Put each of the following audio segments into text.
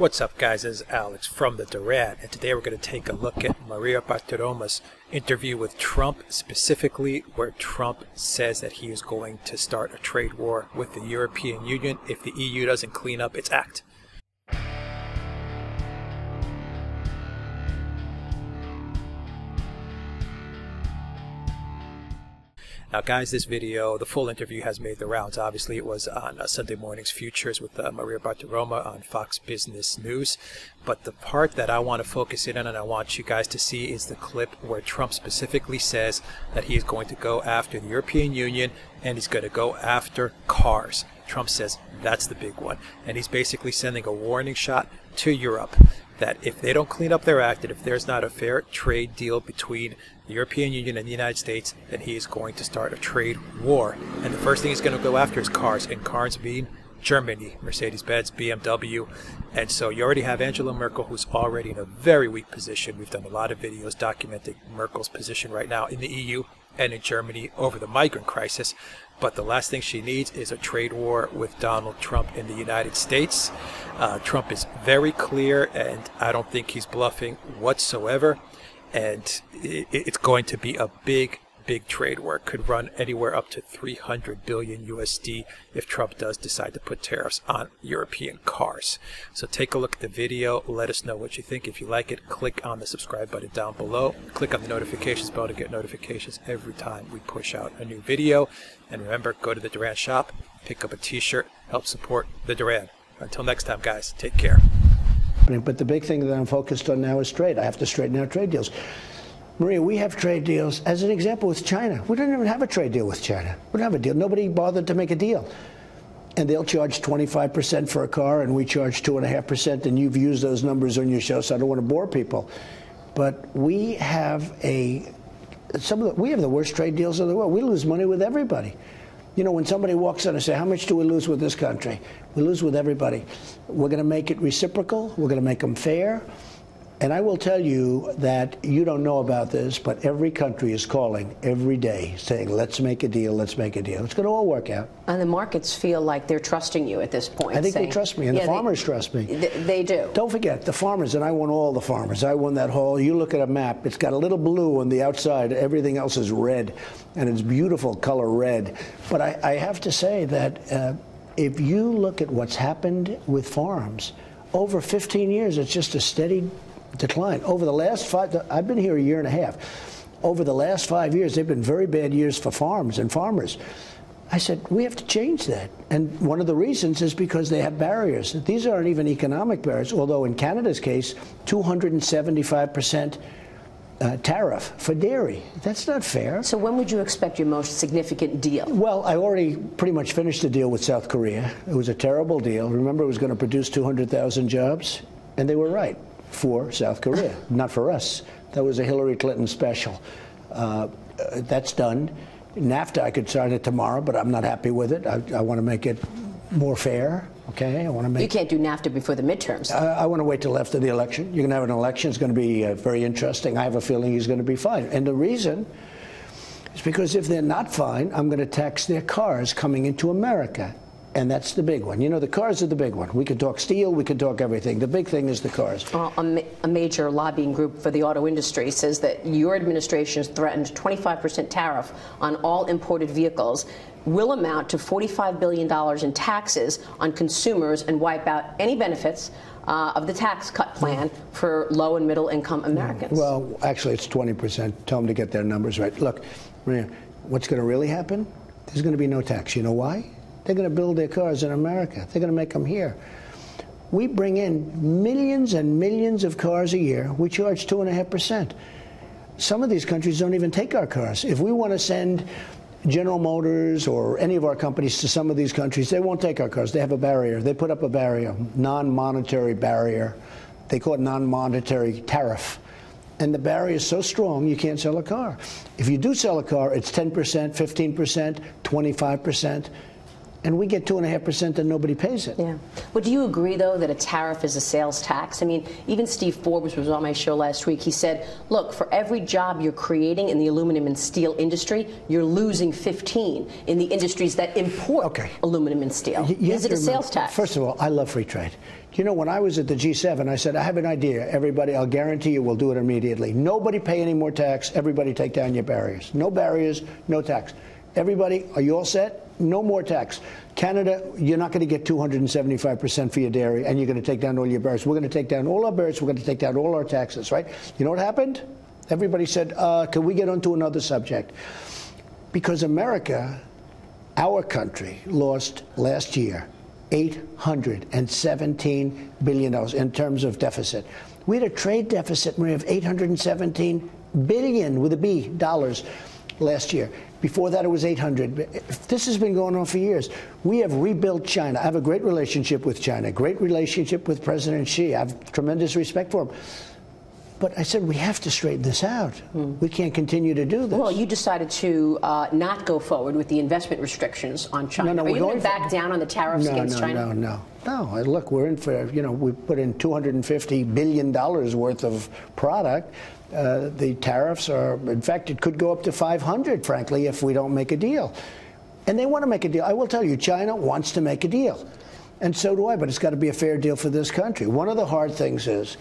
What's up, guys? This is Alex from the Duran, and today we're going to take a look at Maria Bartiromo's interview with Trump, specifically where Trump says that he is going to start a trade war with the European Union if the EU doesn't clean up its act. Now guys, this video, the full interview has made the rounds. Obviously it was on Sunday morning's Futures with Maria Bartiromo on Fox Business News. But the part that I want to focus in on and I want you guys to see is the clip where Trump specifically says that he is going to go after the European Union and he's going to go after cars. Trump says that's the big one. And he's basically sending a warning shot to Europe that if they don't clean up their act and if there's not a fair trade deal between the European Union and the United States, then he is going to start a trade war. And the first thing he's going to go after is cars, and cars being Germany, Mercedes-Benz, BMW. And so you already have Angela Merkel, who's already in a very weak position. We've done a lot of videos documenting Merkel's position right now in the EU and in Germany over the migrant crisis. But the last thing she needs is a trade war with Donald Trump in the United States. Trump is very clear, and I don't think he's bluffing whatsoever. And it's going to be a big trade war. It could run anywhere up to 300 billion USD if Trump does decide to put tariffs on European cars. So take a look at the video. Let us know what you think. If you like it, click on the subscribe button down below. Click on the notifications bell to get notifications every time we push out a new video. And remember, go to the Duran shop, pick up a t-shirt, help support the Duran. Until next time, guys, take care. But the big thing that I'm focused on now is trade. I have to straighten out trade deals. Maria, we have trade deals, as an example, with China. We don't even have a trade deal with China. We don't have a deal. Nobody bothered to make a deal. And they'll charge 25% for a car, and we charge 2.5%, and you've used those numbers on your show, so I don't want to bore people. But we have we have the worst trade deals in the world. We lose money with everybody. You know, when somebody walks in and say, how much do we lose with this country? We lose with everybody. We're going to make it reciprocal. We're going to make them fair. And I will tell you that you don't know about this, but every country is calling every day saying, let's make a deal, let's make a deal. It's going to all work out. And the markets feel like they're trusting you at this point. I think they trust me, and the farmers trust me. They do. Don't forget, the farmers, and I won all the farmers. I won that whole, you look at a map, it's got a little blue on the outside, everything else is red, and it's beautiful color red. But I have to say that if you look at what's happened with farms, over 15 years, it's just a steady decline. Over the last I've been here a year and a half. Over the last 5 years, they've been very bad years for farms and farmers. I said, we have to change that. And one of the reasons is because they have barriers. These aren't even economic barriers, although in Canada's case, 275% tariff for dairy. That's not fair. So when would you expect your most significant deal? Well, I already pretty much finished the deal with South Korea. It was a terrible deal. Remember, it was going to produce 200,000 jobs, and they were right. For South Korea, not for us. That was a Hillary Clinton special. That's done. NAFTA, I could sign it tomorrow, but I'm not happy with it. I want to make it more fair. Okay, I want to make. You can't do NAFTA before the midterms. I want to wait till after the election. You're going to have an election. It's going to be very interesting. I have a feeling he's going to be fine. And the reason is because if they're not fine, I'm going to tax their cars coming into America. And that's the big one. You know, the cars are the big one. We can talk steel, we can talk everything. The big thing is the cars. A major lobbying group for the auto industry says that your administration has threatened 25% tariff on all imported vehicles will amount to $45 billion in taxes on consumers and wipe out any benefits of the tax cut plan for low and middle income Americans. Well, actually, it's 20%. Tell them to get their numbers right. Look, Maria, what's going to really happen? There's going to be no tax. You know why? They're going to build their cars in America. They're going to make them here. We bring in millions and millions of cars a year. We charge 2.5%. Some of these countries don't even take our cars. If we want to send General Motors or any of our companies to some of these countries, they won't take our cars. They have a barrier. They put up a barrier, non-monetary barrier. They call it non-monetary tariff. And the barrier is so strong, you can't sell a car. If you do sell a car, it's 10%, 15%, 25%. And we get 2.5% and nobody pays it. Yeah. Well, do you agree, though, that a tariff is a sales tax? I mean, even Steve Forbes was on my show last week. He said, look, for every job you're creating in the aluminum and steel industry, you're losing 15 in the industries that import aluminum and steel. Is it a sales tax? First of all, I love free trade. You know, when I was at the G7, I said, I have an idea. Everybody, I'll guarantee you we'll do it immediately. Nobody pay any more tax. Everybody take down your barriers. No barriers, no tax. Everybody, are you all set? No more tax. Canada, you're not going to get 275% for your dairy, and you're going to take down all your barriers. We're going to take down all our barriers. We're going to take down all our taxes, right? You know what happened? Everybody said, can we get on to another subject? Because America, our country, lost last year $817 billion in terms of deficit. We had a trade deficit, Maria, of $817 billion with a B dollars last year. Before that, it was 800. This has been going on for years. We have rebuilt China. I have a great relationship with China, great relationship with President Xi. I have tremendous respect for him. But I said, we have to straighten this out. We can't continue to do this. Well, you decided to not go forward with the investment restrictions on China. No, Are you going to back down on the tariffs against China? No. Look, we're in for, we put in $250 billion worth of product. The tariffs are, in fact, it could go up to 500, frankly, if we don't make a deal. And they want to make a deal. I will tell you, China wants to make a deal. And so do I, but it's got to be a fair deal for this country. One of the hard things is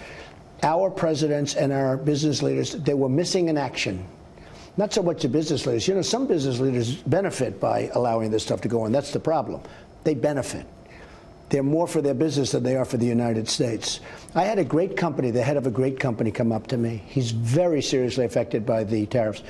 our presidents and our business leaders, they were missing in action. Not so much the business leaders. You know, some business leaders benefit by allowing this stuff to go on. That's the problem. They benefit. They're more for their business than they are for the United States. I had a great company, the head of a great company, come up to me. He's very seriously affected by the tariffs.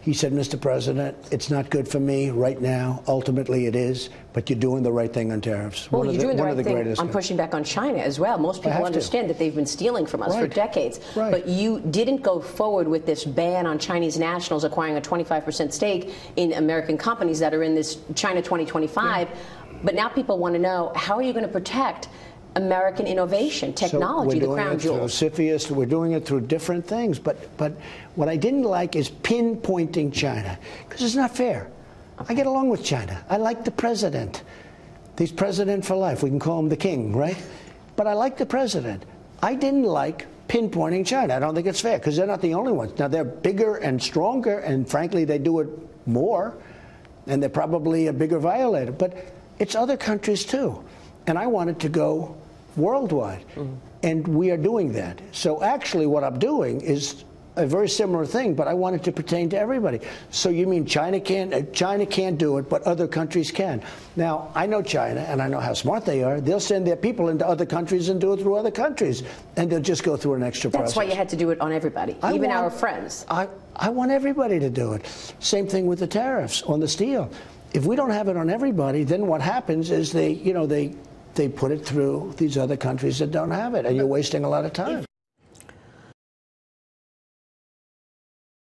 He said, Mr. President, it's not good for me right now. Ultimately, it is. But you're doing the right thing on tariffs. Well, you're doing the right thing on pushing back on China as well. Most people understand that they've been stealing from us for decades. But you didn't go forward with this ban on Chinese nationals acquiring a 25% stake in American companies that are in this China 2025. Yeah. But now people want to know, how are you going to protect American innovation, technology, the crown jewels? CFIUS, we're doing it through different things. But what I didn't like is pinpointing China, because it's not fair. I get along with China. I like the president. He's president for life. We can call him the king, right? But I like the president. I didn't like pinpointing China. I don't think it's fair, because they're not the only ones. Now, they're bigger and stronger, and frankly, they do it more, and they're probably a bigger violator. But it's other countries, too. And I wanted to go worldwide. And we are doing that. So actually what I'm doing is a very similar thing, but I want it to pertain to everybody. So you mean China can't do it, but other countries can. Now, I know China, and I know how smart they are. They'll send their people into other countries and do it through other countries, and they'll just go through an extra process. That's why you had to do it on everybody, even our friends. I want everybody to do it. Same thing with the tariffs on the steel. If we don't have it on everybody, then what happens is they put it through these other countries that don't have it, and you're wasting a lot of time.